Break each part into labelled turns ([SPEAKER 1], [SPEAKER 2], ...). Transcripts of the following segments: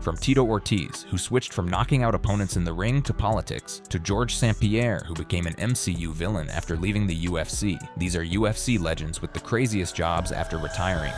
[SPEAKER 1] From Tito Ortiz, who switched from knocking out opponents in the ring to politics, to George St. Pierre, who became an MCU villain after leaving the UFC. These are UFC legends with the craziest jobs after retiring.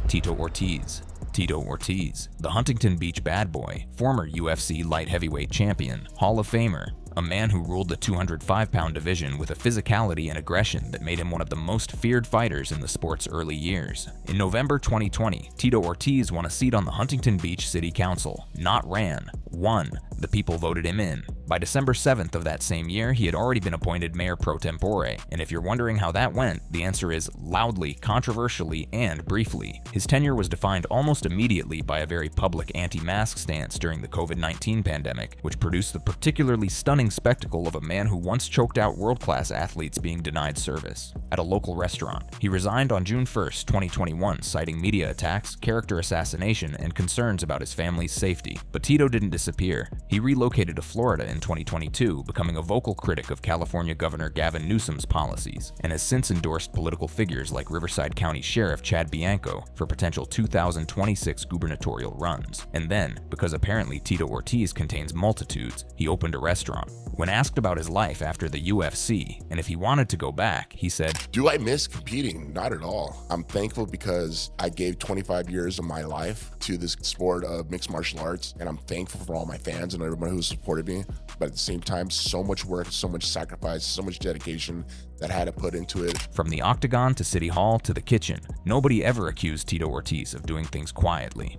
[SPEAKER 1] Tito Ortiz. Tito Ortiz, the Huntington Beach bad boy, former UFC light heavyweight champion, Hall of Famer, a man who ruled the 205-pound division with a physicality and aggression that made him one of the most feared fighters in the sport's early years. In November 2020, Tito Ortiz won a seat on the Huntington Beach City Council. Not ran, won. The people voted him in. By December 7th of that same year, he had already been appointed mayor pro tempore, and if you're wondering how that went, the answer is loudly, controversially, and briefly. His tenure was defined almost immediately by a very public anti-mask stance during the COVID-19 pandemic, which produced the particularly stunning spectacle of a man who once choked out world-class athletes being denied service. At a local restaurant, he resigned on June 1st, 2021, citing media attacks, character assassination, and concerns about his family's safety. But Tito didn't disappear. He relocated to Florida in 2022, becoming a vocal critic of California Governor Gavin Newsom's policies, and has since endorsed political figures like Riverside County Sheriff Chad Bianco for potential 2026 gubernatorial runs. And then, because apparently Tito Ortiz contains multitudes, he opened a restaurant. When asked about his life after the UFC, and if he wanted to go back, he said,
[SPEAKER 2] "Do I miss competing? Not at all. I'm thankful because I gave 25 years of my life to this sport of mixed martial arts, and I'm thankful for all my fans and everyone who supported me. But at the same time, so much work, so much sacrifice, so much dedication that I had to put into it."
[SPEAKER 1] From the octagon to City Hall to the kitchen, nobody ever accused Tito Ortiz of doing things quietly.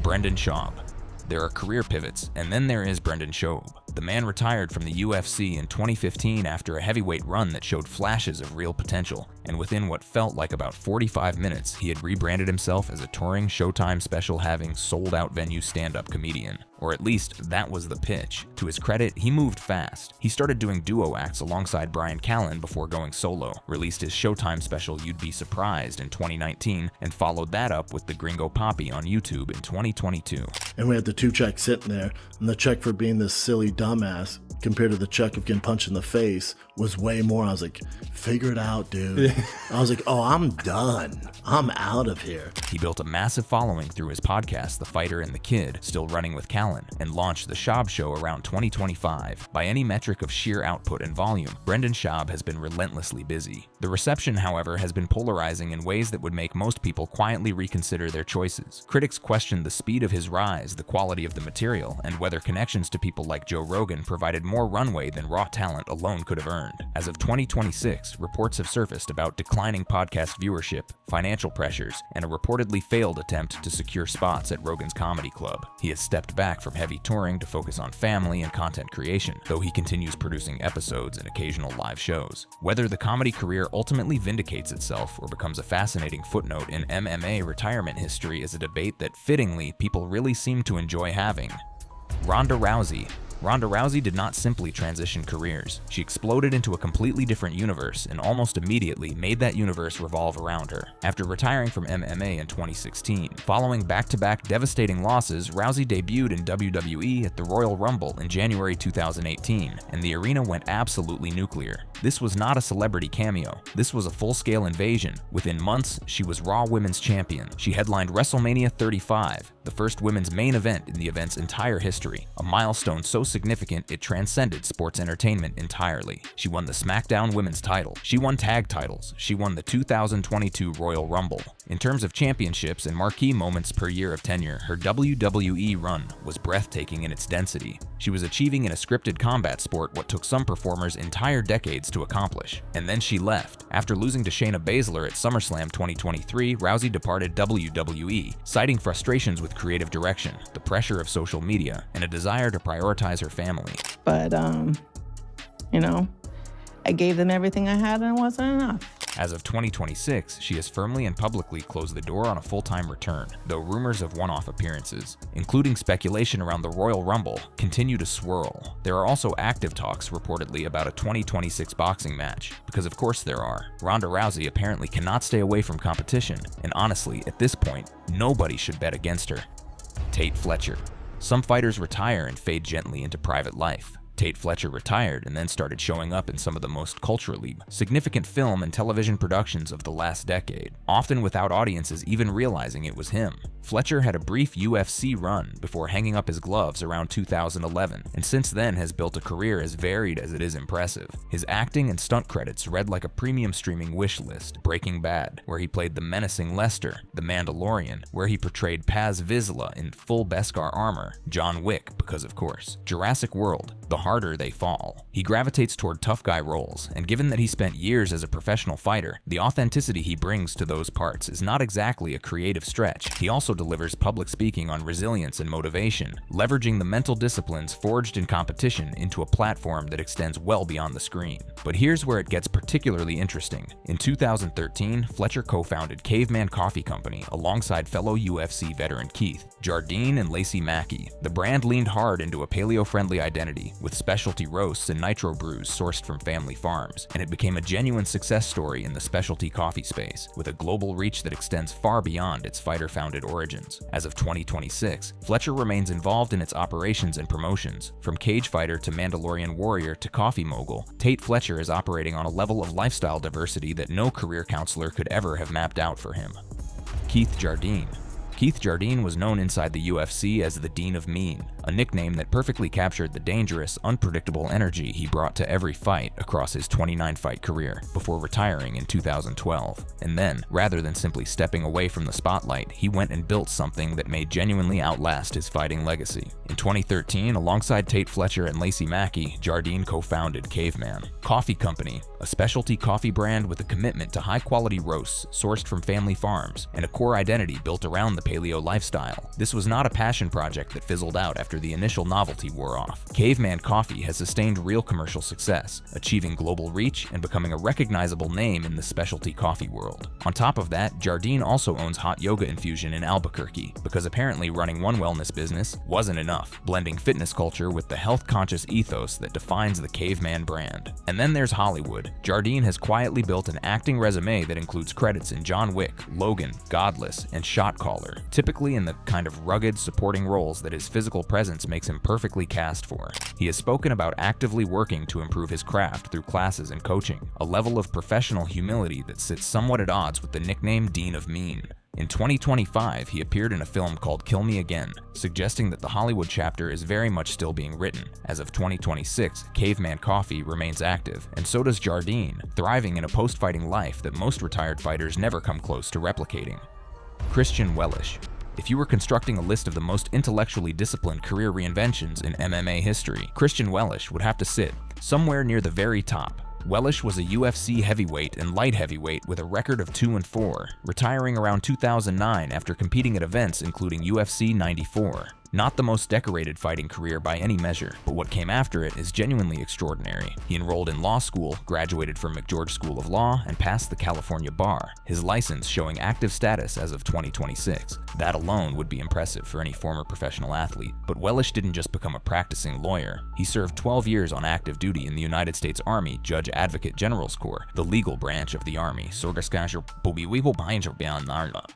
[SPEAKER 1] Brendan Schaub. There are career pivots, and then there is Brendan Schaub. The man retired from the UFC in 2015 after a heavyweight run that showed flashes of real potential, and within what felt like about 45 minutes, he had rebranded himself as a touring Showtime special having sold-out venue stand-up comedian. Or at least, that was the pitch. To his credit, he moved fast. He started doing duo acts alongside Brian Callen before going solo, released his Showtime special You'd Be Surprised in 2019, and followed that up with the Gringo Poppy on YouTube in 2022.
[SPEAKER 3] And we had the two checks sitting there, and the check for being this silly dumbass compared to the check of getting punched in the face was way more. I was like, figure it out, dude. I was like, oh, I'm done. I'm out of here.
[SPEAKER 1] He built a massive following through his podcast, The Fighter and the Kid, still running with Callen, and launched The Schaub Show around 2025. By any metric of sheer output and volume, Brendan Schaub has been relentlessly busy. The reception, however, has been polarizing in ways that would make most people quietly reconsider their choices. Critics questioned the speed of his rise, the quality of the material, and whether connections to people like Joe Rogan provided more runway than raw talent alone could have earned. As of 2026, reports have surfaced about declining podcast viewership, financial pressures, and a reportedly failed attempt to secure spots at Rogan's Comedy Club. He has stepped back from heavy touring to focus on family and content creation, though he continues producing episodes and occasional live shows. Whether the comedy career ultimately vindicates itself or becomes a fascinating footnote in MMA retirement history is a debate that, fittingly, people really seem to enjoy having. Ronda Rousey. Ronda Rousey did not simply transition careers. She exploded into a completely different universe and almost immediately made that universe revolve around her. After retiring from MMA in 2016, following back-to-back devastating losses, Rousey debuted in WWE at the Royal Rumble in January 2018, and the arena went absolutely nuclear. This was not a celebrity cameo. This was a full-scale invasion. Within months, she was Raw Women's Champion. She headlined WrestleMania 35, the first women's main event in the event's entire history, a milestone so significant it transcended sports entertainment entirely. She won the SmackDown Women's title. She won tag titles. She won the 2022 Royal Rumble. In terms of championships and marquee moments per year of tenure, her WWE run was breathtaking in its density. She was achieving in a scripted combat sport what took some performers entire decades to accomplish. And then she left. After losing to Shayna Baszler at SummerSlam 2023, Rousey departed WWE, citing frustrations with creative direction, the pressure of social media, and a desire to prioritize her family.
[SPEAKER 4] But, I gave them everything I had and it wasn't enough.
[SPEAKER 1] As of 2026, she has firmly and publicly closed the door on a full-time return, though rumors of one-off appearances, including speculation around the Royal Rumble, continue to swirl. There are also active talks reportedly about a 2026 boxing match, because of course there are. Ronda Rousey apparently cannot stay away from competition, and honestly, at this point, nobody should bet against her. Tate Fletcher. Some fighters retire and fade gently into private life. Tate Fletcher retired and then started showing up in some of the most culturally significant film and television productions of the last decade, often without audiences even realizing it was him. Fletcher had a brief UFC run before hanging up his gloves around 2011, and since then has built a career as varied as it is impressive. His acting and stunt credits read like a premium streaming wish list: Breaking Bad, where he played the menacing Lester; The Mandalorian, where he portrayed Paz Vizsla in full Beskar armor; John Wick, because of course; Jurassic World, The Harder They Fall. He gravitates toward tough guy roles, and given that he spent years as a professional fighter, the authenticity he brings to those parts is not exactly a creative stretch. He also delivers public speaking on resilience and motivation, leveraging the mental disciplines forged in competition into a platform that extends well beyond the screen. But here's where it gets particularly interesting. In 2013, Fletcher co-founded Caveman Coffee Company alongside fellow UFC veteran Keith, Jardine, and Lacey Mackey. The brand leaned hard into a paleo-friendly identity, with specialty roasts and nitro brews sourced from family farms, and it became a genuine success story in the specialty coffee space, with a global reach that extends far beyond its fighter-founded origins. As of 2026, Fletcher remains involved in its operations and promotions. From cage fighter to Mandalorian warrior to coffee mogul, Tate Fletcher is operating on a level of lifestyle diversity that no career counselor could ever have mapped out for him. Keith Jardine. Keith Jardine was known inside the UFC as the Dean of Mean, a nickname that perfectly captured the dangerous, unpredictable energy he brought to every fight across his 29-fight career, before retiring in 2012. And then, rather than simply stepping away from the spotlight, he went and built something that may genuinely outlast his fighting legacy. In 2013, alongside Tate Fletcher and Lacey Mackey, Jardine co-founded Caveman Coffee Company, a specialty coffee brand with a commitment to high-quality roasts sourced from family farms, and a core identity built around the paleo lifestyle. This was not a passion project that fizzled out after the initial novelty wore off. Caveman Coffee has sustained real commercial success, achieving global reach and becoming a recognizable name in the specialty coffee world. On top of that, Jardine also owns Hot Yoga Infusion in Albuquerque, because apparently running one wellness business wasn't enough, blending fitness culture with the health-conscious ethos that defines the Caveman brand. And then there's Hollywood. Jardine has quietly built an acting resume that includes credits in John Wick, Logan, Godless, and Shot Caller, typically in the kind of rugged, supporting roles that his physical presence makes him perfectly cast for. He has spoken about actively working to improve his craft through classes and coaching, a level of professional humility that sits somewhat at odds with the nickname Dean of Mean. In 2025, he appeared in a film called Kill Me Again, suggesting that the Hollywood chapter is very much still being written. As of 2026, Caveman Coffee remains active, and so does Jardine, thriving in a post-fighting life that most retired fighters never come close to replicating. Christian Wellish. If you were constructing a list of the most intellectually disciplined career reinventions in MMA history, Christian Wellish would have to sit somewhere near the very top. Wellish was a UFC heavyweight and light heavyweight with a record of 2-4, retiring around 2009 after competing at events including UFC 94. Not the most decorated fighting career by any measure, but what came after it is genuinely extraordinary. He enrolled in law school, graduated from McGeorge School of Law, and passed the California bar, his license showing active status as of 2026. That alone would be impressive for any former professional athlete. But Wellish didn't just become a practicing lawyer. He served 12 years on active duty in the United States Army Judge Advocate General's Corps, the legal branch of the Army,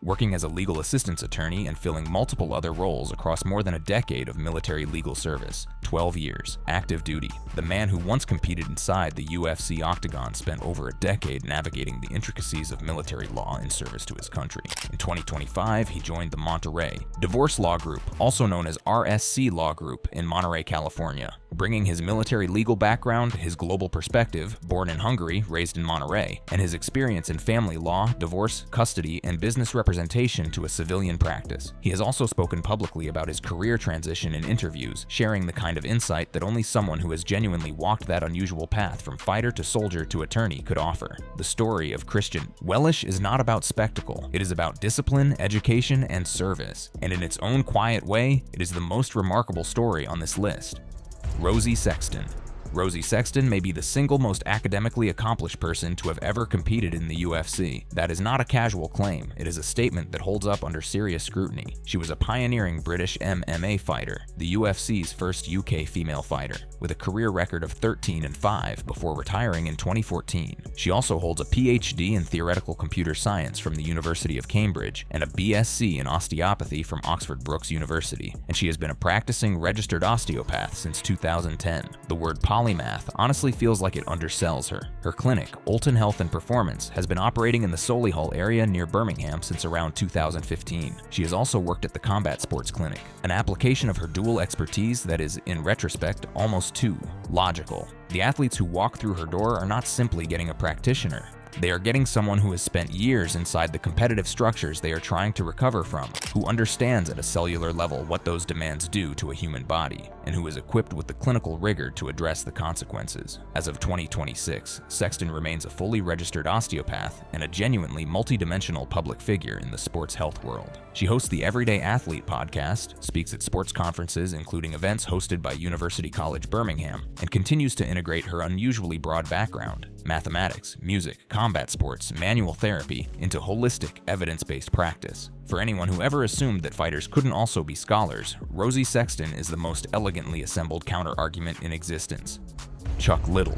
[SPEAKER 1] working as a legal assistance attorney and filling multiple other roles across more than a decade of military legal service. 12 years, active duty. The man who once competed inside the UFC octagon spent over a decade navigating the intricacies of military law in service to his country. In 2025, he joined the Monterey Divorce Law Group, also known as RSC Law Group, in Monterey, California. Bringing his military legal background, his global perspective, born in Hungary, raised in Monterey, and his experience in family law, divorce, custody, and business representation to a civilian practice. He has also spoken publicly about his career transition in interviews, sharing the kind of insight that only someone who has genuinely walked that unusual path from fighter to soldier to attorney could offer. The story of Christian Wellish is not about spectacle. It is about discipline, education, and service. And in its own quiet way, it is the most remarkable story on this list. Rosie Sexton. Rosie Sexton may be the single most academically accomplished person to have ever competed in the UFC. That is not a casual claim. It is a statement that holds up under serious scrutiny. She was a pioneering British MMA fighter, the UFC's first UK female fighter, with a career record of 13-5 before retiring in 2014. She also holds a PhD in theoretical computer science from the University of Cambridge and a BSc in osteopathy from Oxford Brookes University, and she has been a practicing registered osteopath since 2010. The word polymath honestly feels like it undersells her. Her clinic, Olton Health and Performance, has been operating in the Solihull area near Birmingham since around 2015. She has also worked at the Combat Sports Clinic, an application of her dual expertise that is, in retrospect, almost too logical. The athletes who walk through her door are not simply getting a practitioner. They are getting someone who has spent years inside the competitive structures they are trying to recover from, who understands at a cellular level what those demands do to a human body, and who is equipped with the clinical rigor to address the consequences. As of 2026, Sexton remains a fully registered osteopath and a genuinely multidimensional public figure in the sports health world. She hosts the Everyday Athlete podcast, speaks at sports conferences including events hosted by University College Birmingham, and continues to integrate her unusually broad background, mathematics, music, combat sports, manual therapy, into holistic, evidence-based practice. For anyone who ever assumed that fighters couldn't also be scholars, Rosie Sexton is the most elegantly assembled counter-argument in existence. Chuck Liddell.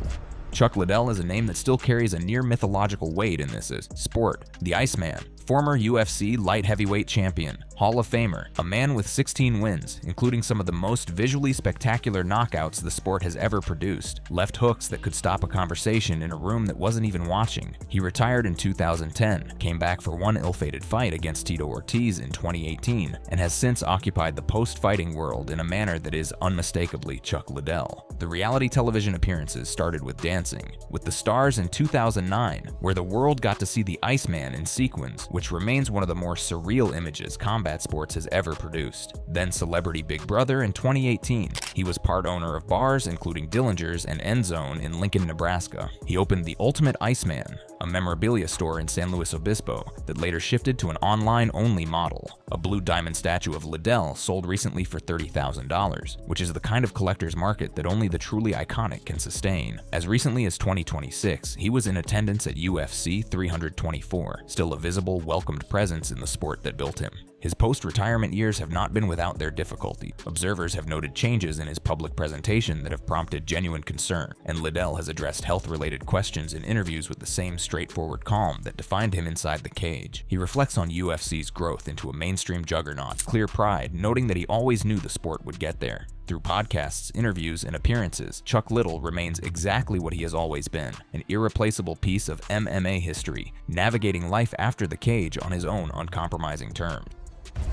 [SPEAKER 1] Chuck Liddell is a name that still carries a near mythological weight in this sport. The Iceman, former UFC light heavyweight champion, Hall of Famer, a man with 16 wins, including some of the most visually spectacular knockouts the sport has ever produced, left hooks that could stop a conversation in a room that wasn't even watching. He retired in 2010, came back for one ill-fated fight against Tito Ortiz in 2018, and has since occupied the post-fighting world in a manner that is unmistakably Chuck Liddell. The reality television appearances started with dancing, with the Stars in 2009, where the world got to see the Iceman in sequins, which remains one of the more surreal images combat sports has ever produced. Then Celebrity Big Brother in 2018. He was part owner of bars including Dillinger's and End Zone in Lincoln, Nebraska. He opened the Ultimate Iceman, a memorabilia store in San Luis Obispo that later shifted to an online-only model. A blue diamond statue of Liddell sold recently for $30,000, which is the kind of collector's market that only the truly iconic can sustain. As recently as 2026, he was in attendance at UFC 324, still a visible, welcomed presence in the sport that built him. His post-retirement years have not been without their difficulty. Observers have noted changes in his public presentation that have prompted genuine concern, and Liddell has addressed health-related questions in interviews with the same straightforward calm that defined him inside the cage. He reflects on UFC's growth into a mainstream juggernaut, clear pride, noting that he always knew the sport would get there. Through podcasts, interviews, and appearances, Chuck Liddell remains exactly what he has always been, an irreplaceable piece of MMA history, navigating life after the cage on his own uncompromising terms.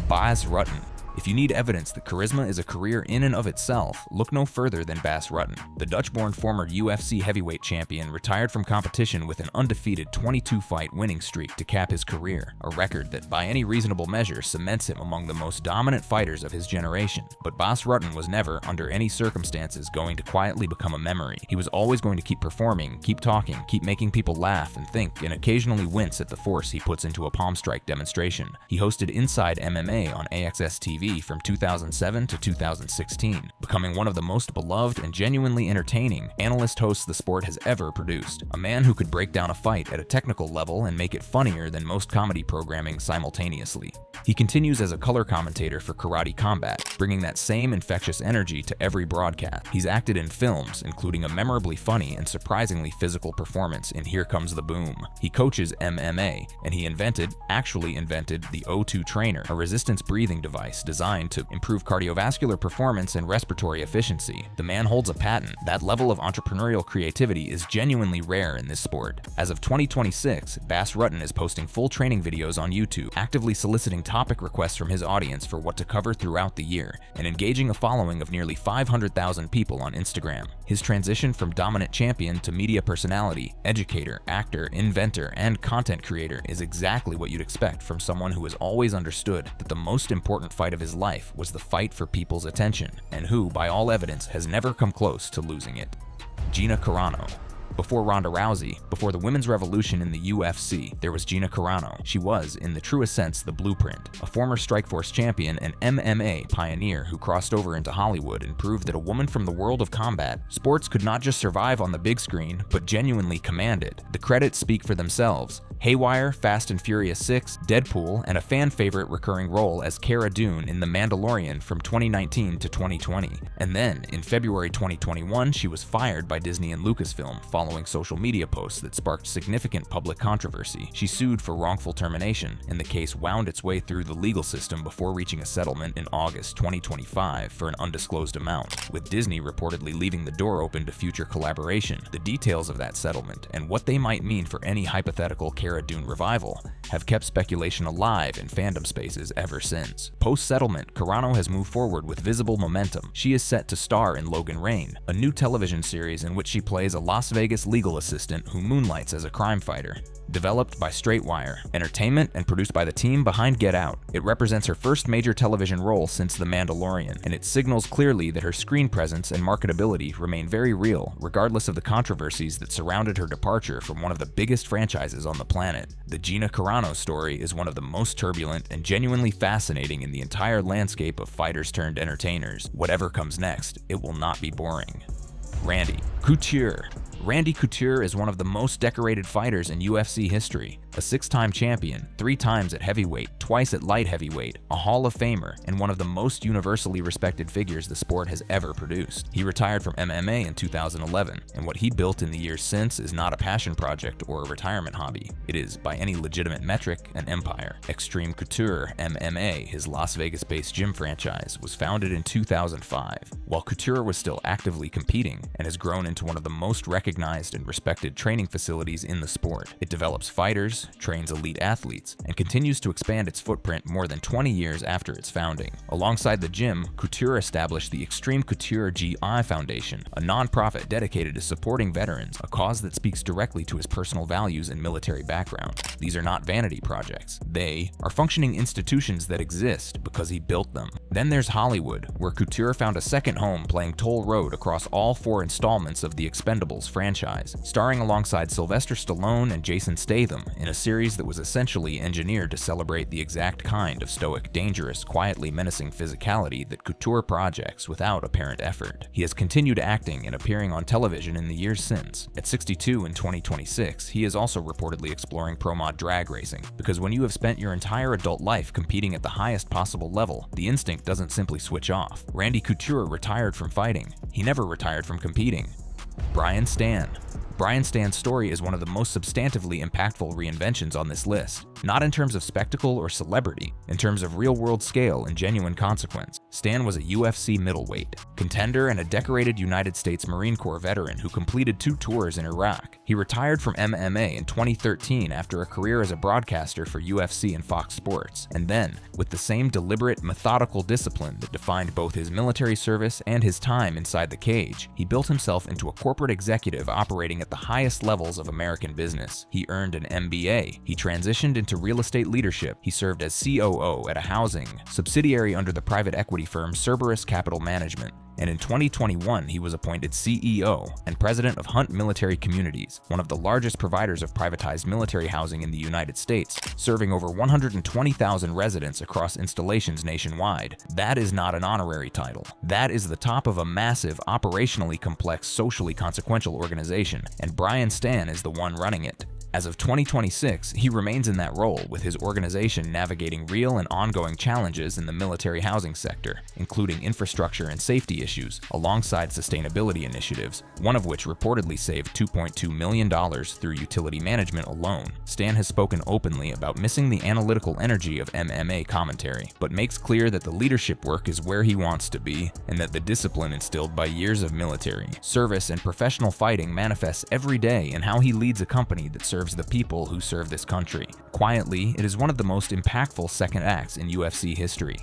[SPEAKER 1] Bas Rutten. If you need evidence that charisma is a career in and of itself, look no further than Bas Rutten. The Dutch-born former UFC heavyweight champion retired from competition with an undefeated 22-fight winning streak to cap his career, a record that by any reasonable measure cements him among the most dominant fighters of his generation. But Bas Rutten was never, under any circumstances, going to quietly become a memory. He was always going to keep performing, keep talking, keep making people laugh and think, and occasionally wince at the force he puts into a palm strike demonstration. He hosted Inside MMA on AXS TV from 2007 to 2016, becoming one of the most beloved and genuinely entertaining analyst hosts the sport has ever produced. A man who could break down a fight at a technical level and make it funnier than most comedy programming simultaneously. He continues as a color commentator for Karate Combat, bringing that same infectious energy to every broadcast. He's acted in films, including a memorably funny and surprisingly physical performance in Here Comes the Boom. He coaches MMA, and he actually invented the O2 Trainer, a resistance breathing device designed to improve cardiovascular performance and respiratory efficiency. The man holds a patent. That level of entrepreneurial creativity is genuinely rare in this sport. As of 2026, Bas Rutten is posting full training videos on YouTube, actively soliciting topic requests from his audience for what to cover throughout the year, and engaging a following of nearly 500,000 people on Instagram. His transition from dominant champion to media personality, educator, actor, inventor, and content creator is exactly what you'd expect from someone who has always understood that the most important fight of his life was the fight for people's attention, and who, by all evidence, has never come close to losing it. Gina Carano. Before Ronda Rousey, before the women's revolution in the UFC, there was Gina Carano. She was, in the truest sense, the blueprint. A former Strikeforce champion and MMA pioneer who crossed over into Hollywood and proved that a woman from the world of combat sports could not just survive on the big screen, but genuinely command it. The credits speak for themselves. Haywire, Fast and Furious 6, Deadpool, and a fan-favorite recurring role as Cara Dune in The Mandalorian from 2019 to 2020. And then, in February 2021, she was fired by Disney and Lucasfilm following social media posts that sparked significant public controversy. She sued for wrongful termination, and the case wound its way through the legal system before reaching a settlement in August 2025 for an undisclosed amount, with Disney reportedly leaving the door open to future collaboration. The details of that settlement, and what they might mean for any hypothetical Cara Dune revival, have kept speculation alive in fandom spaces ever since. Post-settlement, Carano has moved forward with visible momentum. She is set to star in Logan Rain, a new television series in which she plays a Las Vegas legal assistant who moonlights as a crime fighter. Developed by Straightwire Entertainment and produced by the team behind Get Out, it represents her first major television role since The Mandalorian, and it signals clearly that her screen presence and marketability remain very real, regardless of the controversies that surrounded her departure from one of the biggest franchises on the planet. The Gina Carano story is one of the most turbulent and genuinely fascinating in the entire landscape of fighters turned entertainers. Whatever comes next, it will not be boring. Randy Couture. Randy Couture is one of the most decorated fighters in UFC history. A 6-time champion, 3 times at heavyweight, twice at light heavyweight, a Hall of Famer, and one of the most universally respected figures the sport has ever produced. He retired from MMA in 2011, and what he built in the years since is not a passion project or a retirement hobby. It is, by any legitimate metric, an empire. Extreme Couture MMA, his Las Vegas-based gym franchise, was founded in 2005, while Couture was still actively competing and has grown into one of the most recognized and respected training facilities in the sport. It develops fighters, trains elite athletes, and continues to expand its footprint more than 20 years after its founding. Alongside the gym, Couture established the Extreme Couture GI Foundation, a nonprofit dedicated to supporting veterans, a cause that speaks directly to his personal values and military background. These are not vanity projects. They are functioning institutions that exist because he built them. Then there's Hollywood, where Couture found a second home playing Toll Road across all 4 installments of the Expendables franchise, starring alongside Sylvester Stallone and Jason Statham in a series that was essentially engineered to celebrate the exact kind of stoic, dangerous, quietly menacing physicality that Couture projects without apparent effort. He has continued acting and appearing on television in the years since. At 62 in 2026, he is also reportedly exploring pro mod drag racing, because when you have spent your entire adult life competing at the highest possible level, the instinct doesn't simply switch off. Randy Couture retired from fighting. He never retired from competing. Brian Stann. Brian Stann's story is one of the most substantively impactful reinventions on this list, not in terms of spectacle or celebrity, in terms of real-world scale and genuine consequence. Stann was a UFC middleweight, contender and a decorated United States Marine Corps veteran who completed 2 tours in Iraq. He retired from MMA in 2013 after a career as a broadcaster for UFC and Fox Sports, and then, with the same deliberate, methodical discipline that defined both his military service and his time inside the cage, he built himself into a corporate executive operating at the highest levels of American business. He earned an MBA. He transitioned into real estate leadership. He served as COO at a housing subsidiary under the private equity firm Cerberus Capital Management. And in 2021, he was appointed CEO and president of Hunt Military Communities, one of the largest providers of privatized military housing in the United States, serving over 120,000 residents across installations nationwide. That is not an honorary title. That is the top of a massive, operationally complex, socially consequential organization, and Brian Stann is the one running it. As of 2026, he remains in that role, with his organization navigating real and ongoing challenges in the military housing sector, including infrastructure and safety issues, alongside sustainability initiatives, one of which reportedly saved $2.2 million through utility management alone. Stann has spoken openly about missing the analytical energy of MMA commentary, but makes clear that the leadership work is where he wants to be, and that the discipline instilled by years of military service and professional fighting manifests every day in how he leads a company that serves the people who serve this country. Quietly, it is one of the most impactful second acts in UFC history.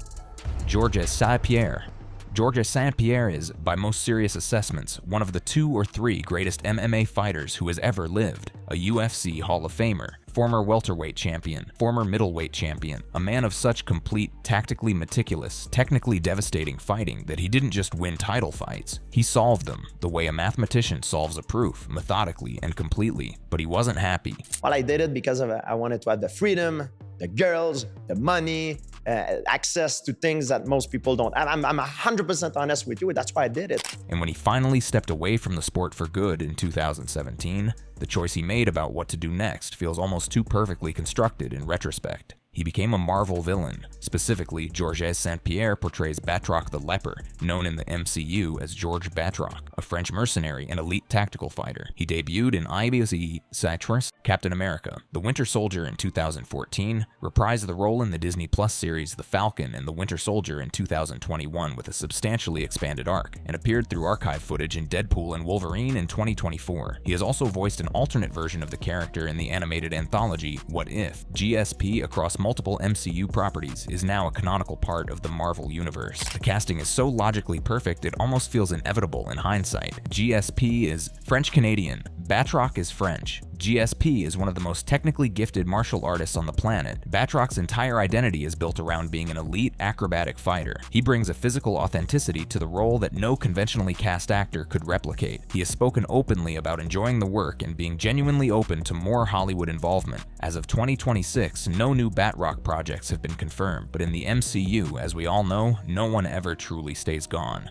[SPEAKER 1] Georges St-Pierre. Georges St-Pierre is, by most serious assessments, one of the 2 or 3 greatest MMA fighters who has ever lived. A UFC Hall of Famer, former welterweight champion, former middleweight champion, a man of such complete, tactically meticulous, technically devastating fighting that he didn't just win title fights, he solved them the way a mathematician solves a proof, methodically and completely, but he wasn't happy.
[SPEAKER 5] Well, I did it because I wanted to have the freedom, the girls, the money, access to things that most people don't. I'm 100% honest with you. That's why I did it.
[SPEAKER 1] And when he finally stepped away from the sport for good in 2017, the choice he made about what to do next feels almost too perfectly constructed in retrospect. He became a Marvel villain. Specifically, Georges St-Pierre portrays Batroc the Leper, known in the MCU as George Batroc, a French mercenary and elite tactical fighter. He debuted in IBC Citrus, Captain America, The Winter Soldier in 2014, reprised the role in the Disney Plus series The Falcon and The Winter Soldier in 2021 with a substantially expanded arc, and appeared through archive footage in Deadpool and Wolverine in 2024. He has also voiced an alternate version of the character in the animated anthology What If. GSP across multiple MCU properties is now a canonical part of the Marvel universe. The casting is so logically perfect it almost feels inevitable in hindsight. GSP is French-Canadian, Batroc is French. GSP is one of the most technically gifted martial artists on the planet. Batroc's entire identity is built around being an elite acrobatic fighter. He brings a physical authenticity to the role that no conventionally cast actor could replicate. He has spoken openly about enjoying the work and being genuinely open to more Hollywood involvement. As of 2026, no new Batroc projects have been confirmed, but in the MCU, as we all know, no one ever truly stays gone.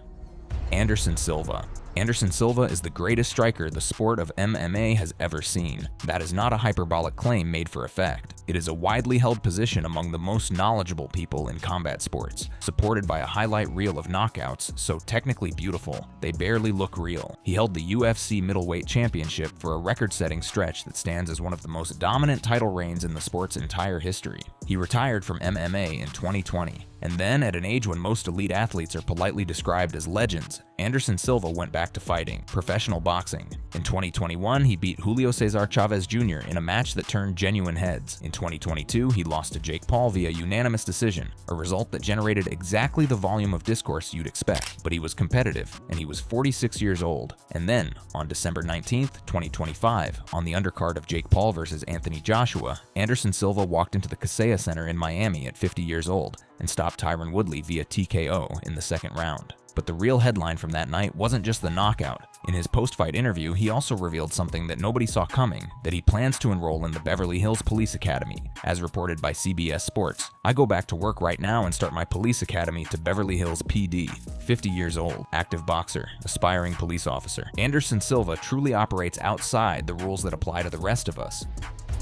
[SPEAKER 1] Anderson Silva. Anderson Silva is the greatest striker the sport of MMA has ever seen. That is not a hyperbolic claim made for effect. It is a widely held position among the most knowledgeable people in combat sports, supported by a highlight reel of knockouts so technically beautiful, they barely look real. He held the UFC middleweight championship for a record-setting stretch that stands as one of the most dominant title reigns in the sport's entire history. He retired from MMA in 2020. And then, at an age when most elite athletes are politely described as legends, Anderson Silva went back to fighting, professional boxing. In 2021, he beat Julio Cesar Chavez Jr. in a match that turned genuine heads. In 2022, he lost to Jake Paul via unanimous decision, a result that generated exactly the volume of discourse you'd expect. But he was competitive, and he was 46 years old. And then, on December 19th, 2025, on the undercard of Jake Paul versus Anthony Joshua, Anderson Silva walked into the Kaseya Center in Miami at 50 years old and stopped Tyron Woodley via TKO in the second round. But the real headline from that night wasn't just the knockout. In his post-fight interview, he also revealed something that nobody saw coming, that he plans to enroll in the Beverly Hills Police Academy. As reported by CBS Sports, "I go back to work right now and start my police academy to Beverly Hills PD." 50 years old, active boxer, aspiring police officer. Anderson Silva truly operates outside the rules that apply to the rest of us.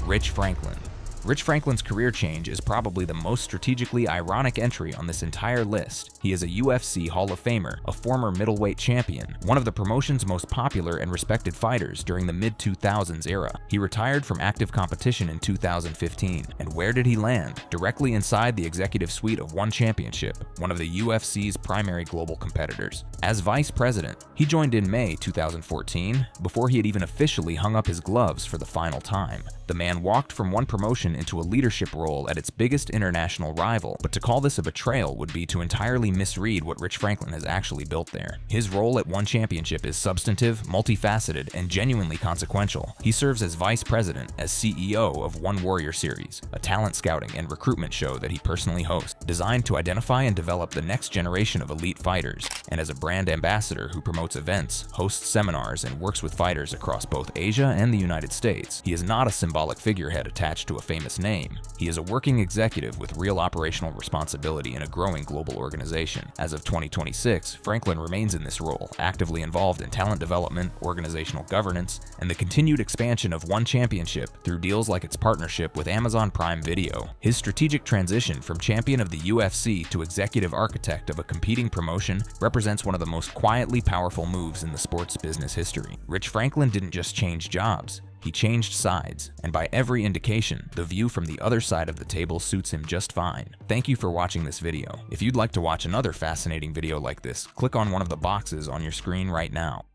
[SPEAKER 1] Rich Franklin. Rich Franklin's career change is probably the most strategically ironic entry on this entire list. He is a UFC Hall of Famer, a former middleweight champion, one of the promotion's most popular and respected fighters during the mid-2000s era. He retired from active competition in 2015, and where did he land? Directly inside the executive suite of One Championship, one of the UFC's primary global competitors. As vice president, he joined in May 2014, before he had even officially hung up his gloves for the final time. The man walked from one promotion into a leadership role at its biggest international rival, but to call this a betrayal would be to entirely misread what Rich Franklin has actually built there. His role at One Championship is substantive, multifaceted, and genuinely consequential. He serves as vice president, as CEO of One Warrior Series, a talent scouting and recruitment show that he personally hosts, designed to identify and develop the next generation of elite fighters, and as a brand ambassador who promotes events, hosts seminars, and works with fighters across both Asia and the United States. He is not a symbolic figurehead attached to a famous name. He is a working executive with real operational responsibility in a growing global organization. As of 2026, Franklin remains in this role, actively involved in talent development, organizational governance, and the continued expansion of One Championship through deals like its partnership with Amazon Prime Video. His strategic transition from champion of the UFC to executive architect of a competing promotion represents one of the most quietly powerful moves in the sport's business history. Rich Franklin didn't just change jobs. He changed sides, and by every indication, the view from the other side of the table suits him just fine. Thank you for watching this video. If you'd like to watch another fascinating video like this, click on one of the boxes on your screen right now.